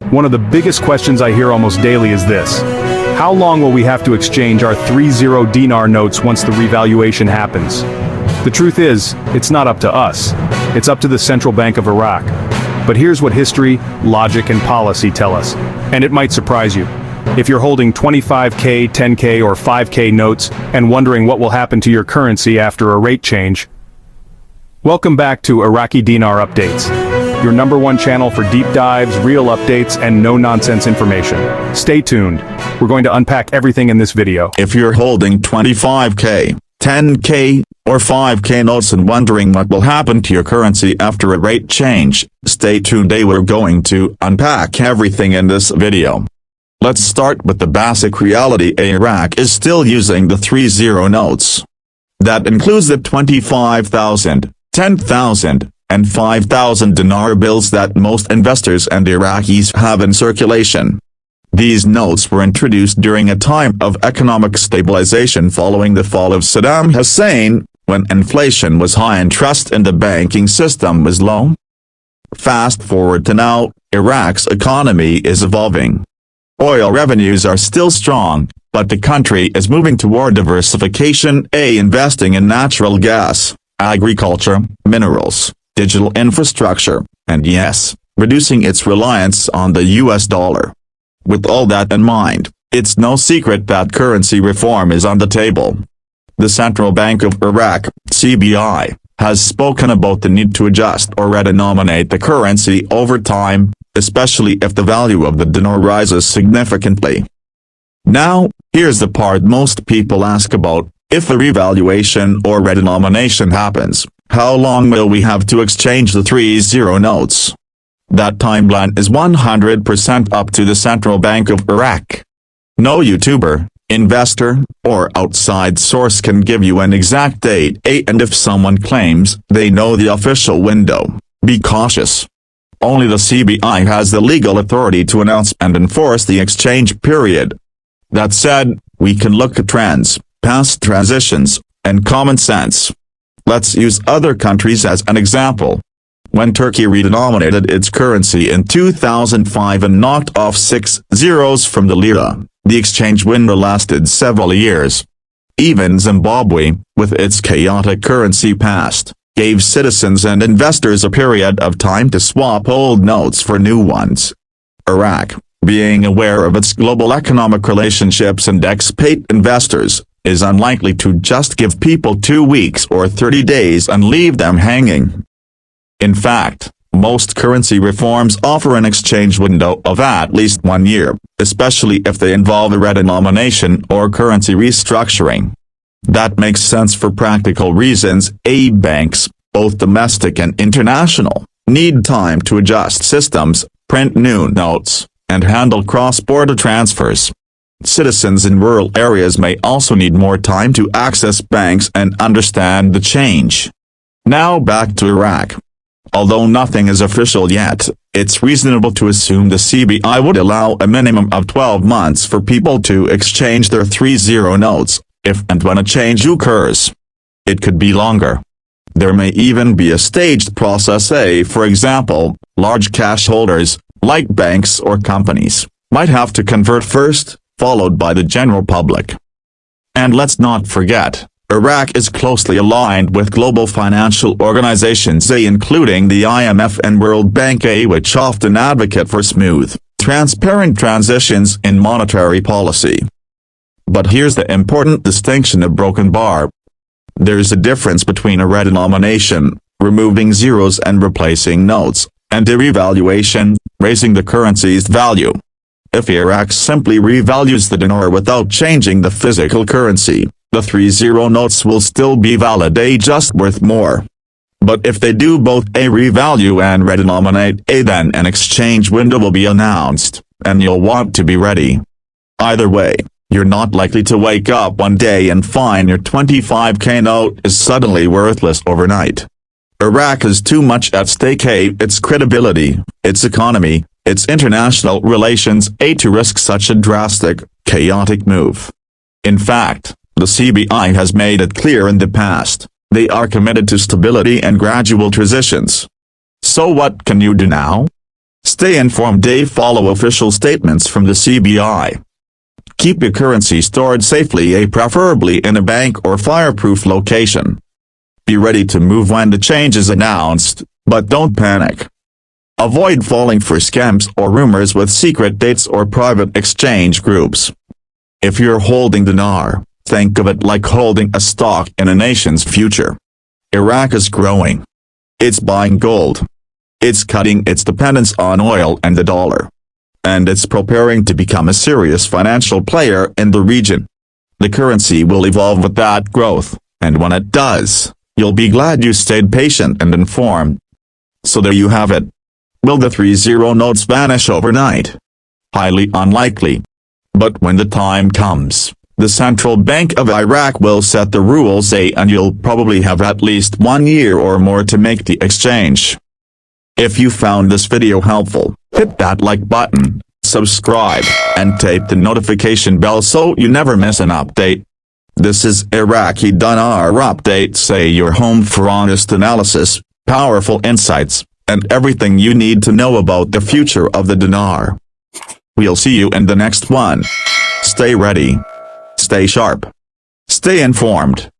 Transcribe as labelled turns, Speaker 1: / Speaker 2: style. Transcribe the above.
Speaker 1: One of the biggest questions I hear almost daily is this: how long will we have to exchange our 30 dinar notes once the revaluation happens? The truth is, it's not up to us. It's up to the Central Bank of Iraq. But here's what history, logic, and policy tell us, and it might surprise you. If you're holding 25K, 10K, or 5K notes and wondering what will happen to your currency after a rate change, welcome back to Iraqi Dinar Updates, your #1 channel for deep dives, real updates, and no-nonsense information. Stay tuned. We're going to unpack everything in this video.
Speaker 2: If you're holding 25K, 10K, or 5K notes and wondering what will happen to your currency after a rate change, stay tuned. Today we're going to unpack everything in this video. Let's start with the basic reality. Iraq is still using the 30 notes. That includes the 25,000, 10,000, and 5,000 dinar bills that most investors and Iraqis have in circulation. These notes were introduced during a time of economic stabilization following the fall of Saddam Hussein, when inflation was high and trust in the banking system was low. Fast forward to now, Iraq's economy is evolving. Oil revenues are still strong, but the country is moving toward diversification, investing in natural gas, agriculture, minerals, digital infrastructure, and yes, reducing its reliance on the US dollar. With all that in mind, it's no secret that currency reform is on the table. The Central Bank of Iraq, CBI, has spoken about the need to adjust or redenominate the currency over time, especially if the value of the dinar rises significantly. Now, here's the part most people ask about: if a revaluation or redenomination happens, how long will we have to exchange the 30 notes? That timeline is 100% up to the Central Bank of Iraq. No YouTuber, investor, or outside source can give you an exact date, and if someone claims they know the official window, be cautious. Only the CBI has the legal authority to announce and enforce the exchange period. That said, we can look at trends, past transitions, and common sense. Let's use other countries as an example. When Turkey redenominated its currency in 2005 and knocked off 6 zeros from the lira, the exchange window lasted several years. Even Zimbabwe, with its chaotic currency past, gave citizens and investors a period of time to swap old notes for new ones. Iraq, being aware of its global economic relationships and expat investors, is unlikely to just give people 2 weeks or 30 days and leave them hanging. In fact, most currency reforms offer an exchange window of at least 1 year, especially if they involve a redenomination or currency restructuring. That makes sense for practical reasons. Banks, both domestic and international, need time to adjust systems, print new notes, and handle cross-border transfers. Citizens in rural areas may also need more time to access banks and understand the change. Now back to Iraq. Although nothing is official yet, it's reasonable to assume the CBI would allow a minimum of 12 months for people to exchange their 30 notes, if and when a change occurs. It could be longer. There may even be a staged process. For example, large cash holders, like banks or companies, might have to convert first, followed by the general public. And let's not forget, Iraq is closely aligned with global financial organizations, including the IMF and World Bank, which often advocate for smooth, transparent transitions in monetary policy. But here's the important distinction: a broken bar. There's a difference between a redenomination, removing zeros and replacing notes, and a revaluation, raising the currency's value. If Iraq simply revalues the dinar without changing the physical currency, the 30 notes will still be valid, just worth more. But if they do both a revalue and redenominate, then an exchange window will be announced, and you'll want to be ready. Either way, you're not likely to wake up one day and find your 25K note is suddenly worthless overnight. Iraq has too much at stake: its credibility, its economy, its international relations, to risk such a drastic, chaotic move. In fact, the CBI has made it clear in the past, they are committed to stability and gradual transitions. So what can you do now? Stay informed. Follow official statements from the CBI. Keep your currency stored safely, preferably in a bank or fireproof location. Be ready to move when the change is announced, but don't panic. Avoid falling for scams or rumors with secret dates or private exchange groups. If you're holding dinar, think of it like holding a stock in a nation's future. Iraq is growing. It's buying gold. It's cutting its dependence on oil and the dollar. And it's preparing to become a serious financial player in the region. The currency will evolve with that growth, and when it does, you'll be glad you stayed patient and informed. So there you have it. Will the 30 notes vanish overnight? Highly unlikely. But when the time comes, the Central Bank of Iraq will set the rules, and you'll probably have at least 1 year or more to make the exchange. If you found this video helpful, hit that like button, subscribe, and tap the notification bell so you never miss an update. This is Iraqi Dinar Update. Say your home for honest analysis, powerful insights, and everything you need to know about the future of the dinar. We'll see you in the next one. Stay ready. Stay sharp. Stay informed.